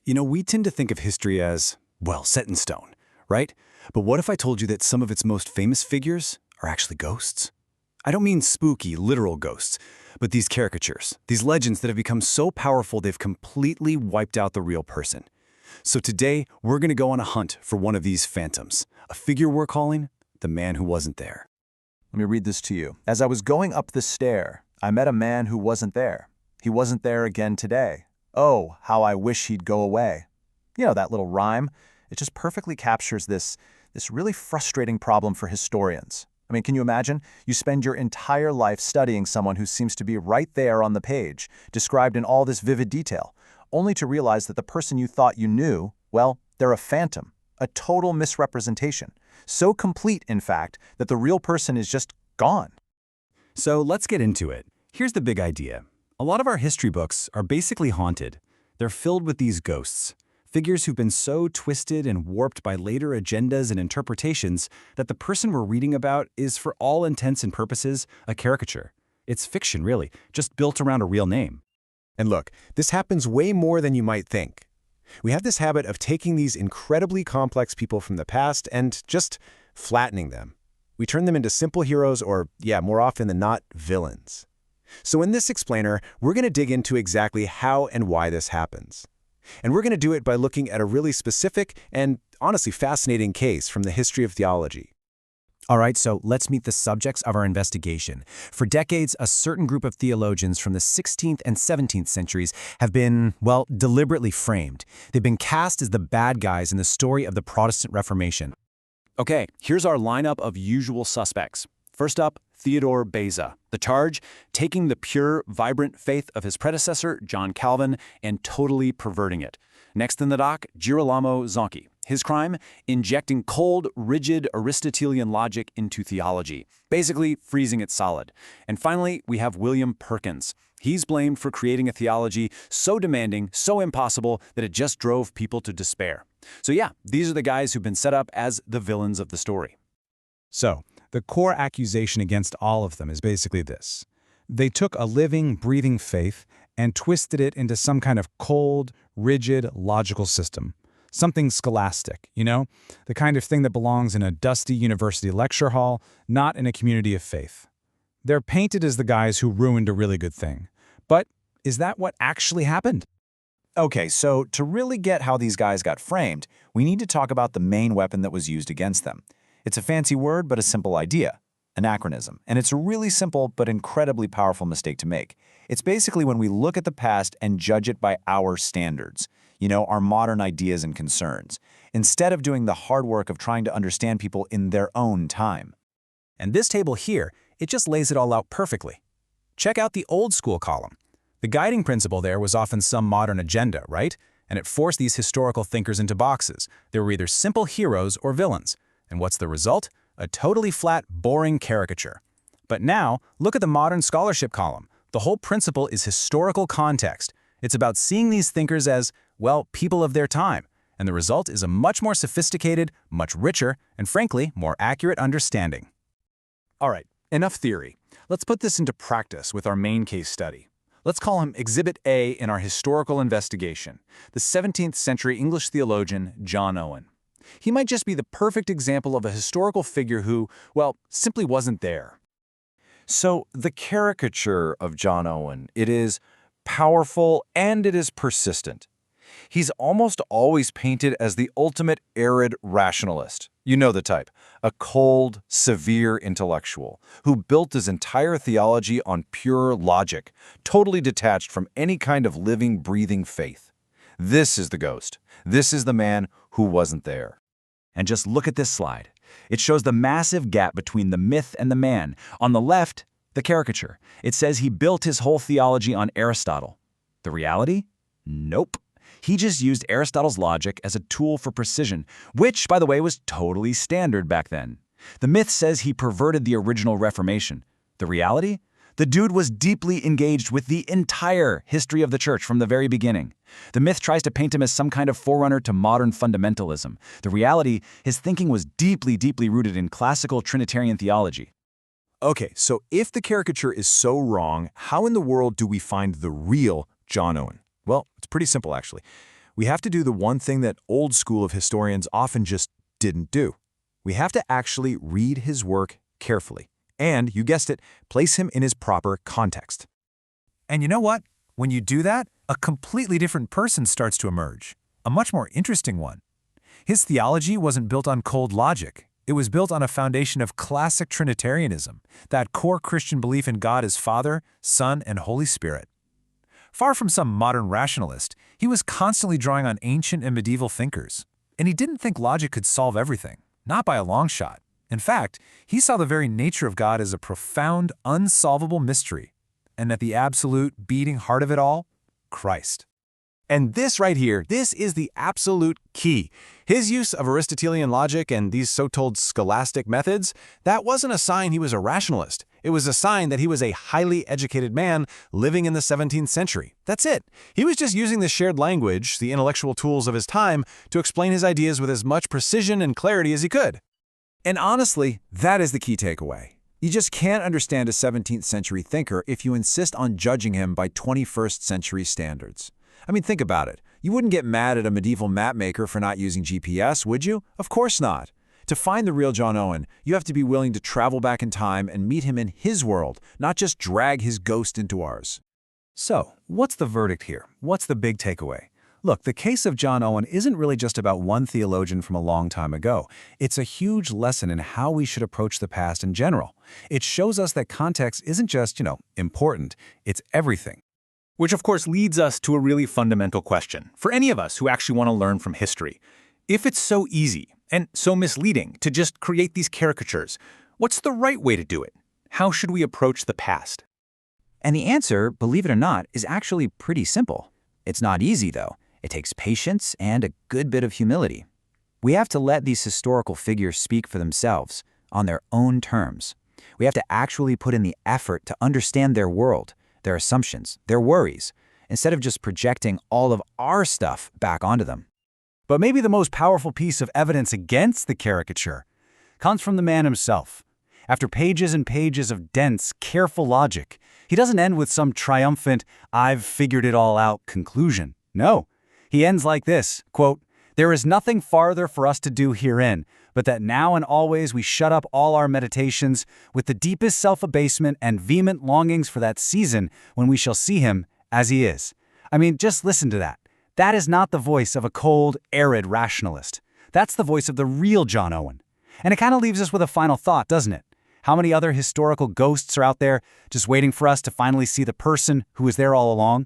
We tend to think of history as, well, set in stone, right? But what if I told you that some of its most famous figures are actually ghosts? I don't mean spooky, literal ghosts, but these caricatures, these legends that have become so powerful they've completely wiped out the real person. So today, we're going to go on a hunt for one of these phantoms, a figure we're calling the man who wasn't there. Let me read this to you. As I was going up the stair, I met a man who wasn't there. He wasn't there again today. Oh, how I wish he'd go away. You know, that little rhyme? It just perfectly captures this really frustrating problem for historians. I mean, can you imagine? You spend your entire life studying someone who seems to be right there on the page, described in all this vivid detail, only to realize that the person you thought you knew, well, they're a phantom, a total misrepresentation. So complete, in fact, that the real person is just gone. So let's get into it. Here's the big idea. A lot of our history books are basically haunted. They're filled with these ghosts, figures who've been so twisted and warped by later agendas and interpretations that the person we're reading about is, for all intents and purposes, a caricature. It's fiction, really, just built around a real name. And look, this happens way more than you might think. We have this habit of taking these incredibly complex people from the past and just flattening them. We turn them into simple heroes or, more often than not, villains. So in this explainer, we're going to dig into exactly how and why this happens. And we're going to do it by looking at a really specific and honestly fascinating case from the history of theology. All right, so let's meet the subjects of our investigation. For decades, a certain group of theologians from the 16th and 17th centuries have been, well, deliberately framed. They've been cast as the bad guys in the story of the Protestant Reformation. Okay, here's our lineup of usual suspects. First up, Theodore Beza. The charge, taking the pure, vibrant faith of his predecessor, John Calvin, and totally perverting it. Next in the dock, Girolamo Zanchi. His crime, injecting cold, rigid Aristotelian logic into theology, basically freezing it solid. And finally, we have William Perkins. He's blamed for creating a theology so demanding, so impossible, that it just drove people to despair. So these are the guys who've been set up as the villains of the story. So, the core accusation against all of them is basically this. They took a living, breathing faith and twisted it into some kind of cold, rigid, logical system. Something scholastic, the kind of thing that belongs in a dusty university lecture hall, not in a community of faith. They're painted as the guys who ruined a really good thing. But is that what actually happened? Okay, so to really get how these guys got framed, we need to talk about the main weapon that was used against them. It's a fancy word, but a simple idea. Anachronism. And it's a really simple but incredibly powerful mistake to make. It's basically when we look at the past and judge it by our standards, our modern ideas and concerns, instead of doing the hard work of trying to understand people in their own time. And this table here, it just lays it all out perfectly. Check out the old school column. The guiding principle there was often some modern agenda, right? And it forced these historical thinkers into boxes. They were either simple heroes or villains. And what's the result? A totally flat, boring caricature. But now, look at the modern scholarship column. The whole principle is historical context. It's about seeing these thinkers as, well, people of their time. And the result is a much more sophisticated, much richer, and frankly, more accurate understanding. All right, enough theory. Let's put this into practice with our main case study. Let's call him Exhibit A in our historical investigation, the 17th century English theologian John Owen. He might just be the perfect example of a historical figure who, well, simply wasn't there. So the caricature of John Owen, it is powerful and it is persistent. He's almost always painted as the ultimate arid rationalist. You know the type, a cold, severe intellectual who built his entire theology on pure logic, totally detached from any kind of living, breathing faith. This is the ghost. This is the man who wasn't there. And just look at this slide. It shows the massive gap between the myth and the man. On the left, the caricature. It says he built his whole theology on Aristotle. The reality? Nope. He just used Aristotle's logic as a tool for precision, which, by the way, was totally standard back then. The myth says he perverted the original Reformation. The reality? The dude was deeply engaged with the entire history of the church from the very beginning. The myth tries to paint him as some kind of forerunner to modern fundamentalism. The reality, his thinking was deeply, deeply rooted in classical Trinitarian theology. Okay, so if the caricature is so wrong, how in the world do we find the real John Owen? Well, it's pretty simple, actually. We have to do the one thing that old school of historians often just didn't do. We have to actually read his work carefully. And, you guessed it, place him in his proper context. And you know what? When you do that, a completely different person starts to emerge. A much more interesting one. His theology wasn't built on cold logic. It was built on a foundation of classic Trinitarianism, that core Christian belief in God as Father, Son, and Holy Spirit. Far from some modern rationalist, he was constantly drawing on ancient and medieval thinkers. And he didn't think logic could solve everything, not by a long shot. In fact, he saw the very nature of God as a profound, unsolvable mystery. And at the absolute beating heart of it all, Christ. And this right here, this is the absolute key. His use of Aristotelian logic and these so-called scholastic methods, that wasn't a sign he was a rationalist. It was a sign that he was a highly educated man living in the 17th century. That's it. He was just using the shared language, the intellectual tools of his time, to explain his ideas with as much precision and clarity as he could. And honestly, that is the key takeaway. You just can't understand a 17th century thinker if you insist on judging him by 21st century standards. I mean, think about it. You wouldn't get mad at a medieval mapmaker for not using GPS, would you? Of course not. To find the real John Owen, you have to be willing to travel back in time and meet him in his world, not just drag his ghost into ours. So, what's the verdict here? What's the big takeaway? Look, the case of John Owen isn't really just about one theologian from a long time ago. It's a huge lesson in how we should approach the past in general. It shows us that context isn't just, important, it's everything. Which of course leads us to a really fundamental question for any of us who actually want to learn from history. If it's so easy and so misleading to just create these caricatures, what's the right way to do it? How should we approach the past? And the answer, believe it or not, is actually pretty simple. It's not easy, though. It takes patience and a good bit of humility. We have to let these historical figures speak for themselves, on their own terms. We have to actually put in the effort to understand their world, their assumptions, their worries, instead of just projecting all of our stuff back onto them. But maybe the most powerful piece of evidence against the caricature comes from the man himself. After pages and pages of dense, careful logic, he doesn't end with some triumphant, "I've figured it all out" conclusion. No, he ends like this, quote, "There is nothing farther for us to do herein, but that now and always we shut up all our meditations with the deepest self-abasement and vehement longings for that season when we shall see him as he is." I mean, just listen to that. That is not the voice of a cold, arid rationalist. That's the voice of the real John Owen. And it kind of leaves us with a final thought, doesn't it? How many other historical ghosts are out there just waiting for us to finally see the person who was there all along?